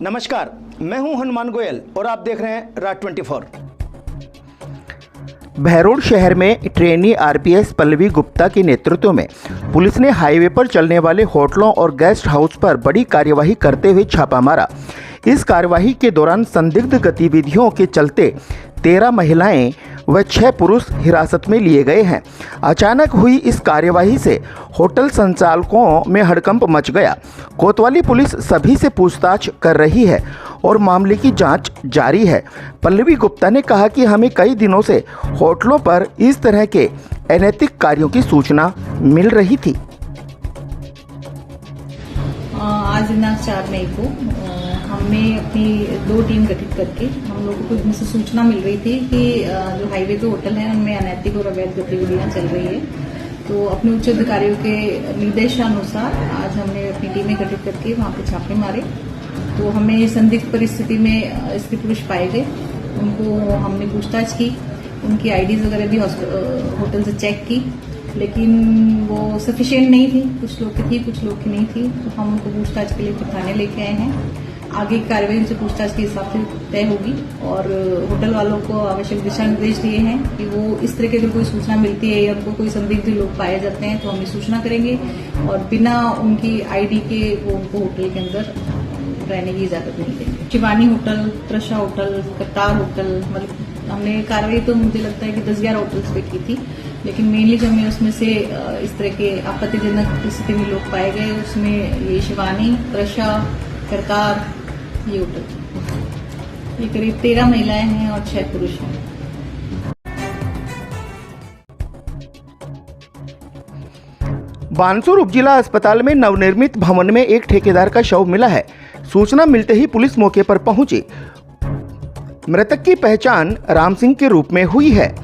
नमस्कार, मैं हूं हनुमान गोयल और आप देख रहे हैं राज 24। बहरोड शहर में ट्रेनी आरपीएस पल्लवी गुप्ता के नेतृत्व में पुलिस ने हाईवे पर चलने वाले होटलों और गेस्ट हाउस पर बड़ी कार्यवाही करते हुए छापा मारा। इस कार्यवाही के दौरान संदिग्ध गतिविधियों के चलते 13 महिलाएं व 6 पुरुष हिरासत में लिए गए हैं। अचानक हुई इस कार्यवाही से होटल संचालकों में हड़कंप मच गया। कोतवाली पुलिस सभी से पूछताछ कर रही है और मामले की जांच जारी है। पल्लवी गुप्ता ने कहा कि हमें कई दिनों से होटलों पर इस तरह के अनैतिक कार्यों की सूचना मिल रही थी। आज दिनांक 4 मई को हमने अपनी 2 टीम गठित करके हम लोगों को इनसे सूचना मिल रही थी कि जो हाईवे पे होटल है उनमें अनैतिक और अवैध गतिविधियां चल रही है। तो अपने उच्च अधिकारियों के निर्देशानुसार आज हमने अपनी टीमें गठित करके वहां पे छापे मारे। तो हमें संदिग्ध परिस्थिति में स्त्री पुरुष पाए गए, उनको हमने पूछताछ की, उनकी आईडीज वगैरह भी होटल से चेक की, लेकिन वो सफिशिएंट नहीं थी। कुछ लोग की थी, कुछ लोग की नहीं थी। तो हम उनको पूछताछ के लिए फिर थाने लेके आए हैं। आगे की कार्रवाई उनसे पूछताछ के हिसाब से तय होगी और होटल वालों को आवश्यक दिशा निर्देश दिए हैं कि वो इस तरह की अगर कोई सूचना मिलती है या उनको कोई संदिग्ध लोग पाए जाते हैं तो हम सूचना करेंगे और बिना उनकी आईडी के वो उनको होटल के अंदर रहने की इजाजत नहीं देंगे। शिवानी होटल, प्रशा होटल, कतार होटल, मतलब हमने कार्रवाई तो मुझे लगता है कि 10-11 होटल्स पे की थी, लेकिन मेनली जब मैं उसमें से इस तरह के आपत्तिजनक स्थिति में लोग पाए गए उसमें ये शिवानी, प्रशा, करतार, ये होटल, ये करीब 13 महिलाएं हैं और 6 पुरुष हैं। बानसूर उपजिला अस्पताल में नवनिर्मित भवन में एक ठेकेदार का शव मिला है। सूचना मिलते ही पुलिस मौके पर पहुंची। मृतक की पहचान राम सिंह के रूप में हुई है।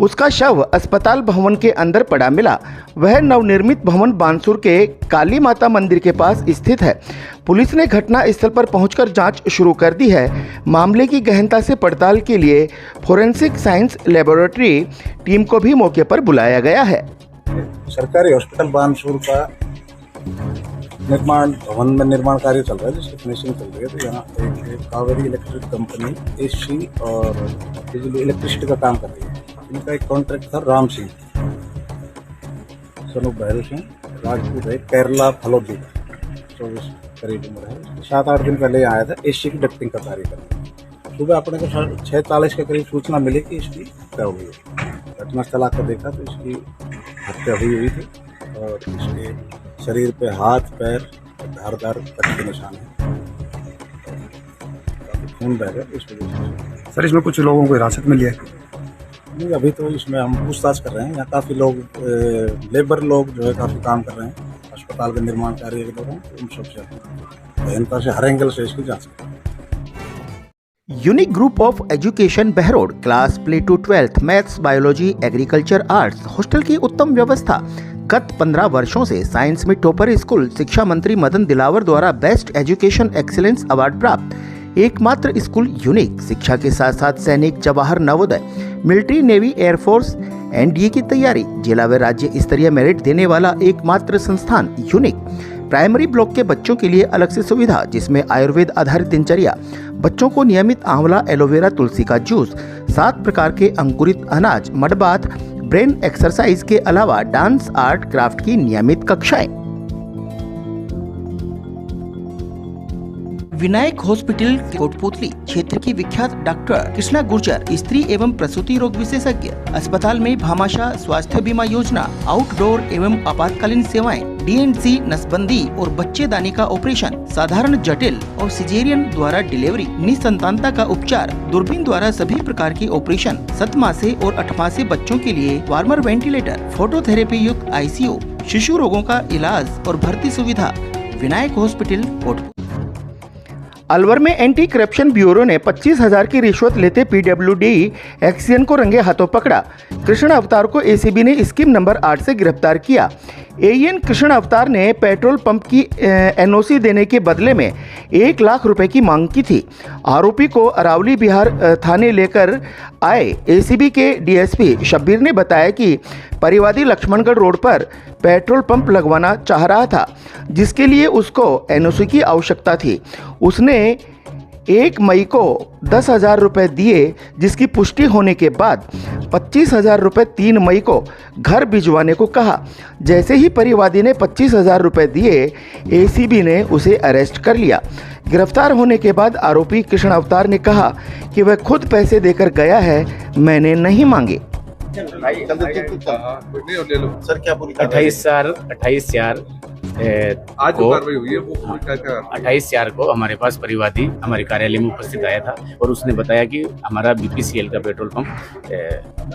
उसका शव अस्पताल भवन के अंदर पड़ा मिला। वह नवनिर्मित भवन बानसूर के काली माता मंदिर के पास स्थित है। पुलिस ने घटना स्थल पर पहुंचकर जांच शुरू कर दी है। मामले की गहनता से पड़ताल के लिए फोरेंसिक साइंस लेबोरेटरी टीम को भी मौके पर बुलाया गया है। सरकारी हॉस्पिटल बानसूर का भवन में निर्माण कार्य चल रहा है, जिसकी फिनिशिंग चल रही है। तो यहाँ एक कावेरी इलेक्ट्रिक कंपनी एसी और बिजली इलेक्ट्रिसिटी का काम कर रही है। इनका एक कॉन्ट्रैक्ट था राम सिंह, सनु भैरू सिंह, राजपूत है, केरला फलोदी, 24 करीब उम्र है। 7-8 दिन पहले आया था एसी की डक्टिंग का कार्य करना। सुबह अपने को 6:40 के करीब सूचना मिली कि इसकी हत्या हुई है। घटनास्थल आकर देखा तो इसकी हत्या हुई थी और इसके शरीर पे हाथ पैर धारदार कट के निशान है, काफी खून बह गया। इस वजह से सर इसमें कुछ लोगों को हिरासत में लिया है? नहीं, अभी तो इसमें हम पूछताछ कर रहे हैं। यहाँ काफ़ी लोग लेबर लोग जो है काफ़ी काम कर रहे हैं अस्पताल के निर्माण कार्य के दौरान। उन सबसे गहनता से हर एंगल से इसकी जांच करें। Unique group of education Behror class play to 12th maths, biology, agriculture, arts hostel की उत्तम व्यवस्था। गत 15 वर्षों से साइंस में टॉपर स्कूल। शिक्षा मंत्री मदन दिलावर द्वारा बेस्ट एजुकेशन एक्सीलेंस अवार्ड प्राप्त एकमात्र स्कूल यूनिक। शिक्षा के साथ साथ सैनिक, Jawahar Navodaya, military, navy, air force, NDA की तैयारी। जिला व राज्य स्तरीय मेरिट देने वाला एकमात्र संस्थान यूनिक। प्राइमरी ब्लॉक के बच्चों के लिए अलग से सुविधा, जिसमें आयुर्वेद आधारित दिनचर्या, बच्चों को नियमित आंवला, एलोवेरा, तुलसी का जूस, 7 प्रकार के अंकुरित अनाज, मड बाथ, ब्रेन एक्सरसाइज के अलावा डांस, आर्ट, क्राफ्ट की नियमित कक्षाएं। विनायक हॉस्पिटल कोटपुतली क्षेत्र की विख्यात डॉक्टर कृष्णा गुर्जर, स्त्री एवं प्रसूति रोग विशेषज्ञ। अस्पताल में भामाशाह स्वास्थ्य बीमा योजना, आउटडोर एवं आपातकालीन सेवाएं, डीएनसी, नसबंदी और बच्चेदानी का ऑपरेशन, साधारण, जटिल और सिजेरियन द्वारा डिलीवरी, निसंतानता का उपचार, दूरबीन द्वारा सभी प्रकार के ऑपरेशन, 7 मासे और 8 मासे बच्चों के लिए वार्मर वेंटिलेटर, फोटोथेरेपी युक्त आईसीयू, शिशु रोगों का इलाज और भर्ती सुविधा। विनायक हॉस्पिटल कोटपुतली। अलवर में एंटी करप्शन ब्यूरो ने 25,000 की रिश्वत लेते पीडब्ल्यूडी एक्सियन को रंगे हाथों पकड़ा। कृष्ण अवतार को एसीबी ने स्कीम नंबर 8 से गिरफ्तार किया। एएन कृष्ण अवतार ने पेट्रोल पंप की एनओसी देने के बदले में 1 लाख रुपए की मांग की थी। आरोपी को अरावली बिहार थाने लेकर आए एसीबी के डीएसपी शब्बीर ने बताया कि परिवादी लक्ष्मणगढ़ रोड पर पेट्रोल पंप लगवाना चाह रहा था, जिसके लिए उसको एनओसी की आवश्यकता थी। उसने 1 मई को 10,000 रुपए दिए, जिसकी पुष्टि होने के बाद 25,000 रुपए 3 मई को घर भिजवाने को कहा। जैसे ही परिवादी ने 25,000 रुपए दिए, एसीबी ने उसे अरेस्ट कर लिया। गिरफ्तार होने के बाद आरोपी कृष्ण अवतार ने कहा कि वह खुद पैसे देकर गया है, मैंने नहीं मांगे। सर क्या पूरी 28/4 आज जो कार्रवाई हुई है वो क्या क्या 28/4 को हमारे पास परिवादी हमारे कार्यालय में उपस्थित आया था और उसने बताया कि हमारा बीपीसीएल का पेट्रोल पंप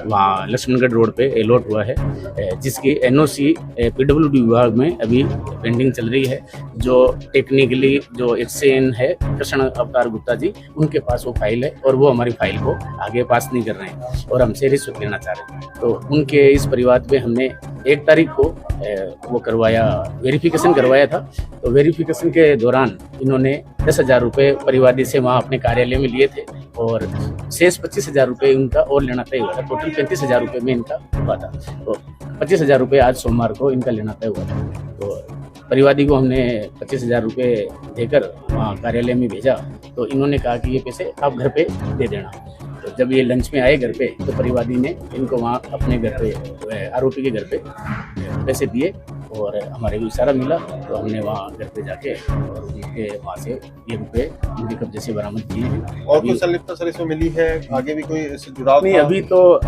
वहाँ लक्ष्मणगढ़ रोड पे अलॉट हुआ है, जिसकी एनओसी पीडब्ल्यूडी विभाग में अभी पेंडिंग चल रही है। जो टेक्निकली जो एक्सचेंज है कृष्ण अवतार गुप्ता जी, उनके पास वो फाइल है और वो हमारी फाइल को आगे पास नहीं कर रहे हैं और हमसे रिश्वत लेना चाह रहे हैं। तो उनके इस परिवाद में हमने 1 तारीख को वो करवाया, वेरिफिकेशन करवाया था। तो वेरिफिकेशन के दौरान इन्होंने 10,000 रुपये परिवादी से वहाँ अपने कार्यालय में लिए थे और शेष 25,000 रुपये उनका और लेना तय हुआ था। टोटल 35,000 रुपये में इनका हुआ था। तो 25,000 रुपये आज सोमवार को इनका लेना तय हुआ था। तो परिवादी को हमने 25,000 रुपये देकर वहाँ कार्यालय में भेजा। तो इन्होंने कहा कि ये पैसे आप घर पे दे देना। तो जब ये लंच में आए घर पे, तो परिवादी ने इनको वहाँ अपने घर पे, आरोपी के घर पे पैसे दिए और हमारे को इशारा मिला। तो हमने वहाँ घर पे जाके और उनके वहाँ से ये रुपये उनके कब्जे से बरामद किए हैं। और कोई संलिप्तता सर इसमें मिली है? आगे भी कोई इससे जुड़ाव नहीं, था? अभी तो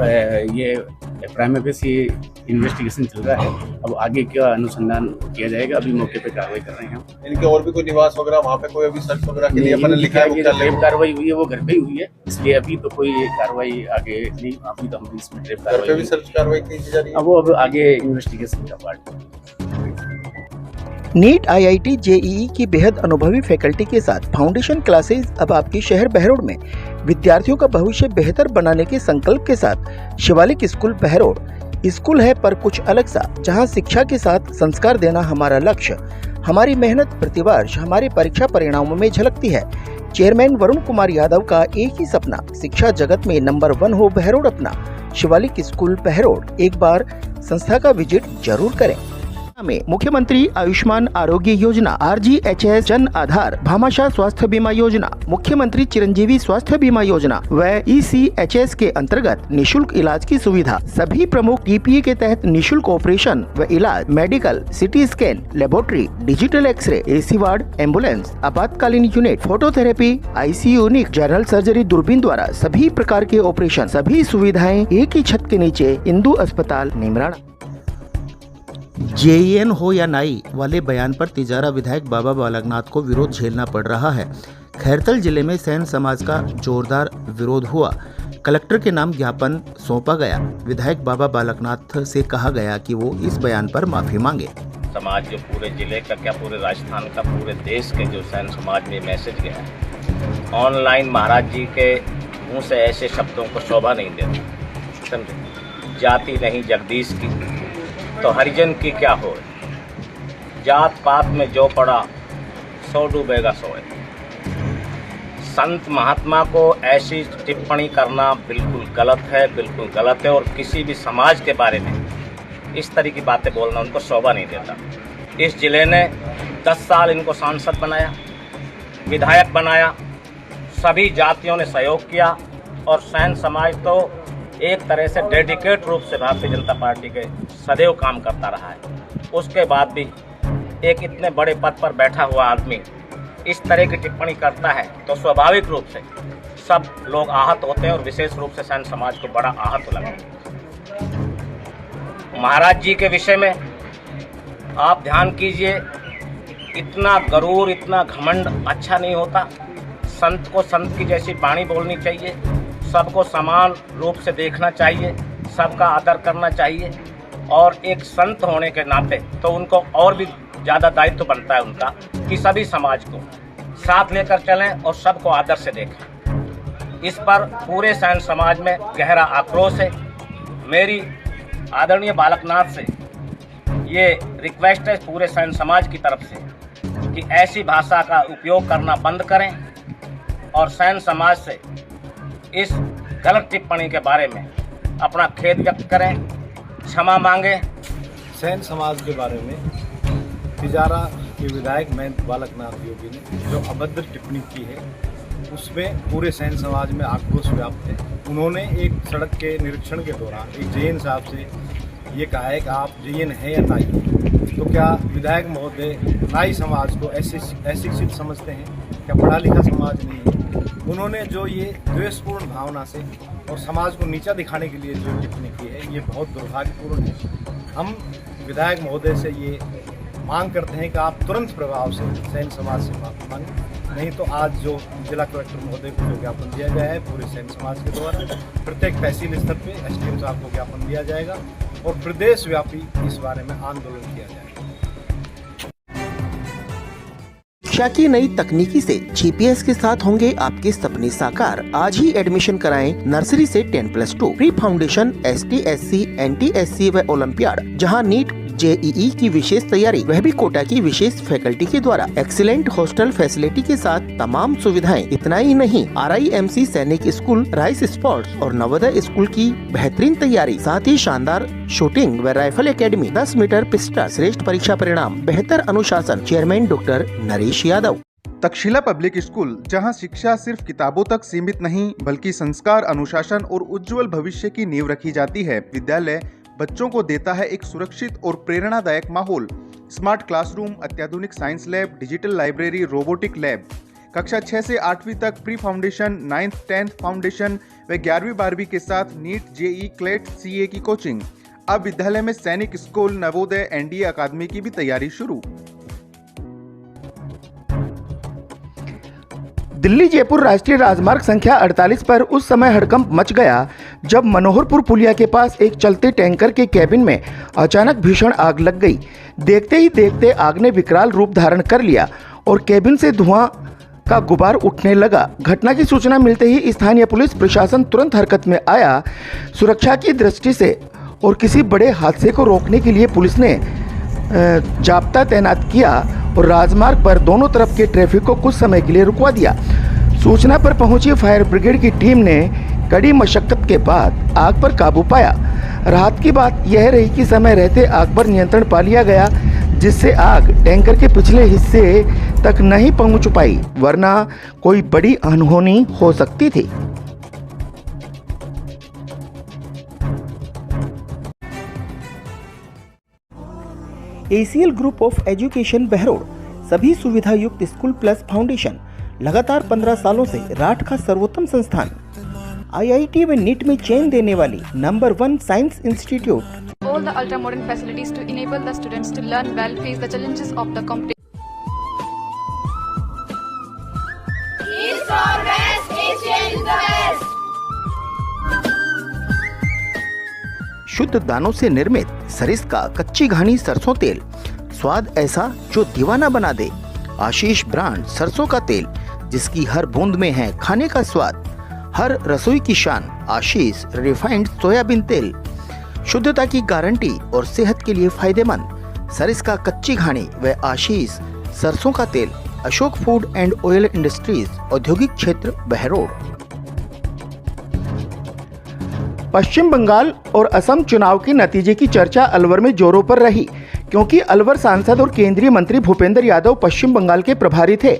ये प्राइमरी से इन्वेस्टिगेशन चल रहा है। अब आगे क्या अनुसंधान किया जाएगा, अभी मौके पे कार्रवाई कर रहे हैं हम। इनके और भी कोई निवास वगैरह वहाँ पे कोई अभी सर्च वगैरह के लिए नहीं, मैंने लिखा है इनकी मुख्यालय में? कार्रवाई हुई है वो घर पे ही हुई है, इसलिए अभी तो कोई कार्रवाई आगे नहीं। अभी तो हम इसमें ट्रेप घर पे भी कार्रवाई सर्च कार्रवाई की जा रही है? अब आगे इन्वेस्टिगेशन का पार्ट है। नीट, आईआईटी, जेईई की बेहद अनुभवी फैकल्टी के साथ फाउंडेशन क्लासेस अब आपके शहर बहरोड में विद्यार्थियों का भविष्य बेहतर बनाने के संकल्प के साथ शिवालिक स्कूल बहरोड। स्कूल है पर कुछ अलग सा, जहां शिक्षा के साथ संस्कार देना हमारा लक्ष्य। हमारी मेहनत प्रतिवर्ष हमारे परीक्षा परिणामों में झलकती है। चेयरमैन वरुण कुमार यादव का एक ही सपना, शिक्षा जगत में नंबर 1 हो बहरोड अपना। शिवालिक स्कूल बहरोड, एक बार संस्था का विजिट जरूर करें। में मुख्यमंत्री आयुष्मान आरोग्य योजना, RGHS जन आधार, भामाशाह स्वास्थ्य बीमा योजना, मुख्यमंत्री चिरंजीवी स्वास्थ्य बीमा योजना व ECHS के अंतर्गत निशुल्क इलाज की सुविधा। सभी प्रमुख TPA के तहत निशुल्क ऑपरेशन व इलाज, medical, CT scan, laboratory, digital x-ray, AC ward, ambulance, आपातकालीन unit, phototherapy, ICU unit, general surgery, दूरबीन द्वारा सभी प्रकार के ऑपरेशन, सभी सुविधाएं एक ही छत के नीचे, इंदु अस्पताल निमराना। JEN हो या नाई वाले बयान पर तिजारा विधायक बाबा बालकनाथ को विरोध झेलना पड़ रहा है। खैरतल जिले में सैन समाज का जोरदार विरोध हुआ। कलेक्टर के नाम ज्ञापन सौंपा गया। विधायक बाबा बालकनाथ से कहा गया कि वो इस बयान पर माफी मांगे। समाज जो पूरे जिले का क्या पूरे राजस्थान का पूरे देश के जो सैन समाज में मैसेज गया है, ऑनलाइन महाराज जी के मुंह से ऐसे शब्दों को शोभा नहीं देता। समझे, जाति नहीं जगदीश की तो हरिजन की क्या हो, जात पात में जो पड़ा सो डूबेगा सोए। संत महात्मा को ऐसी टिप्पणी करना बिल्कुल गलत है, बिल्कुल गलत है। और किसी भी समाज के बारे में इस तरह की बातें बोलना उनको शोभा नहीं देता। इस जिले ने 10 साल इनको सांसद बनाया, विधायक बनाया, सभी जातियों ने सहयोग किया और सैन समाज तो एक तरह से डेडिकेट रूप से भारतीय जनता पार्टी के सदैव काम करता रहा है। उसके बाद भी एक इतने बड़े पद पर बैठा हुआ आदमी इस तरह की टिप्पणी करता है तो स्वाभाविक रूप से सब लोग आहत होते हैं और विशेष रूप से सैन समाज को बड़ा आहत लगा। महाराज जी के विषय में आप ध्यान कीजिए, इतना गरूर, इतना घमंड अच्छा नहीं होता। संत को संत की जैसी वाणी बोलनी चाहिए, सबको समान रूप से देखना चाहिए, सबका आदर करना चाहिए। और एक संत होने के नाते तो उनको और भी ज़्यादा दायित्व बनता है उनका कि सभी समाज को साथ लेकर चलें और सबको आदर से देखें। इस पर पूरे सैन समाज में गहरा आक्रोश है। मेरी आदरणीय बालकनाथ से ये रिक्वेस्ट है पूरे सैन समाज की तरफ से कि ऐसी भाषा का उपयोग करना बंद करें और सैन समाज से इस गलत टिप्पणी के बारे में अपना खेद व्यक्त करें, क्षमा मांगे। सैन समाज के बारे में तिजारा के विधायक महंत बालकनाथ योगी ने जो अभद्र टिप्पणी की है, उसमें पूरे सैन समाज में आक्रोश व्याप्त है। उन्होंने एक सड़क के निरीक्षण के दौरान एक जैन साहब से ये कहा है कि आप जैन हैं या नाई हैं। तो क्या विधायक महोदय नाई समाज को अशिक्षित समझते हैं? क्या पढ़ा लिखा समाज नहीं है? उन्होंने जो ये द्वेषपूर्ण भावना से और समाज को नीचा दिखाने के लिए जो टिप्पणी की है, ये बहुत दुर्भाग्यपूर्ण है। हम विधायक महोदय से ये मांग करते हैं कि आप तुरंत प्रभाव से सैन समाज से माफी मांगें, नहीं तो आज जो जिला कलेक्टर महोदय को जो ज्ञापन दिया गया है पूरे सैन समाज के द्वारा प्रत्येक तहसील स्तर पे एसडीएम साहब को ज्ञापन दिया जाएगा और प्रदेश व्यापी इस बारे में आंदोलन किया जाएगा। शिक्षा की नई तकनीकी से जीपीएस के साथ होंगे आपके सपने साकार। आज ही एडमिशन कराएं नर्सरी से 10+2 pre foundation, ST, SC, NT, SC व ओलंपियाड, जहां नीट JEE की विशेष तैयारी, वह भी कोटा की विशेष फैकल्टी के द्वारा। एक्सीलेंट हॉस्टल फैसिलिटी के साथ तमाम सुविधाएं। इतना ही नहीं, RIMC सैनिक स्कूल, राइस स्पोर्ट्स और नवोदय स्कूल की बेहतरीन तैयारी, साथ ही शानदार शूटिंग व राइफल एकेडमी, 10 मीटर पिस्टल, श्रेष्ठ परीक्षा परिणाम, बेहतर अनुशासन। Chairman doctor Naresh Yadav. Takshashila public school, जहां शिक्षा सिर्फ किताबों तक सीमित नहीं बल्कि संस्कार, अनुशासन और उज्जवल भविष्य की नींव रखी जाती है। विद्यालय बच्चों को देता है एक सुरक्षित और प्रेरणादायक माहौल। स्मार्ट क्लासरूम, अत्याधुनिक science lab, digital library, robotic lab. कक्षा 6 से 8वीं तक pre foundation, 9th 10th foundation व 11वीं 12वीं के साथ नीट, JEE, क्लेट, CA की कोचिंग। अब विद्यालय में सैनिक स्कूल, नवोदय, NDA अकादमी की भी तैयारी शुरू। दिल्ली जयपुर राष्ट्रीय राजमार्ग संख्या 48 पर उस समय हड़कंप मच गया जब मनोहरपुर पुलिया के पास एक चलते टैंकर के कैबिन में अचानक भीषण आग लग गई। देखते ही देखते आग ने विकराल रूप धारण कर लिया और कैबिन से धुआं का गुबार उठने लगा। घटना की सूचना मिलते ही स्थानीय पुलिस प्रशासन तुरंत हरकत में आया। सुरक्षा की दृष्टि से और किसी बड़े हादसे को रोकने के लिए पुलिस ने जाब्ता तैनात किया और राजमार्ग पर दोनों तरफ के ट्रैफिक को कुछ समय के लिए रुकवा दिया। सूचना पर पहुंची फायर ब्रिगेड की टीम ने कड़ी मशक्कत के बाद आग पर काबू पाया। राहत की बात यह रही कि समय रहते आग पर नियंत्रण पा लिया गया, जिससे आग टैंकर के पिछले हिस्से तक नहीं पहुंच पाई, वरना कोई बड़ी अनहोनी हो सकती थी। ACL group of education Behror, सभी सुविधा युक्त स्कूल प्लस फाउंडेशन, लगातार 15 सालों से राठ का सर्वोत्तम संस्थान, IIT व नीट में चेन देने वाली number 1 science institute. All the ultra modern facilities to enable the students to learn well, face the challenges of the competition. East or West, Asia is the best. शुद्ध दानों से निर्मित सरिस्का कच्ची घानी सरसों तेल, स्वाद ऐसा जो दीवाना बना दे। आशीष ब्रांड सरसों का तेल, जिसकी हर बूंद में है खाने का स्वाद। हर रसोई की शान आशीष रिफाइंड सोयाबीन तेल, शुद्धता की गारंटी और सेहत के लिए फायदेमंद। सरिस्का कच्ची घानी व आशीष सरसों का तेल। Ashok food and oil industries, औद्योगिक क्षेत्र बहरोड। पश्चिम बंगाल और असम चुनाव के नतीजे की चर्चा अलवर में जोरों पर रही, क्योंकि अलवर सांसद और केंद्रीय मंत्री भूपेंद्र यादव पश्चिम बंगाल के प्रभारी थे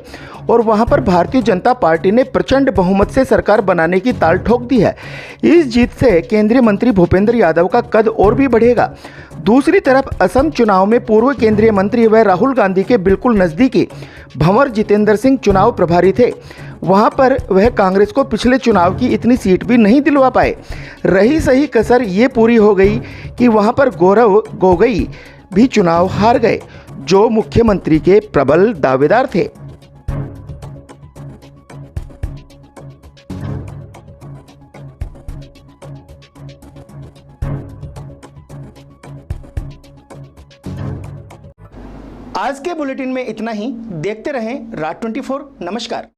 और वहां पर भारतीय जनता पार्टी ने प्रचंड बहुमत से सरकार बनाने की ताल ठोक दी है। इस जीत से केंद्रीय मंत्री भूपेंद्र यादव का कद और भी बढ़ेगा। दूसरी तरफ असम चुनाव में पूर्व केंद्रीय मंत्री व राहुल गांधी के बिल्कुल नजदीकी भंवर जितेंद्र सिंह चुनाव प्रभारी थे। वहां पर वह कांग्रेस को पिछले चुनाव की इतनी सीट भी नहीं दिलवा पाए। रही सही कसर ये पूरी हो गई कि वहां पर गौरव गोगोई भी चुनाव हार गए, जो मुख्यमंत्री के प्रबल दावेदार थे। आज के बुलेटिन में इतना ही। देखते रहें रात 24। नमस्कार।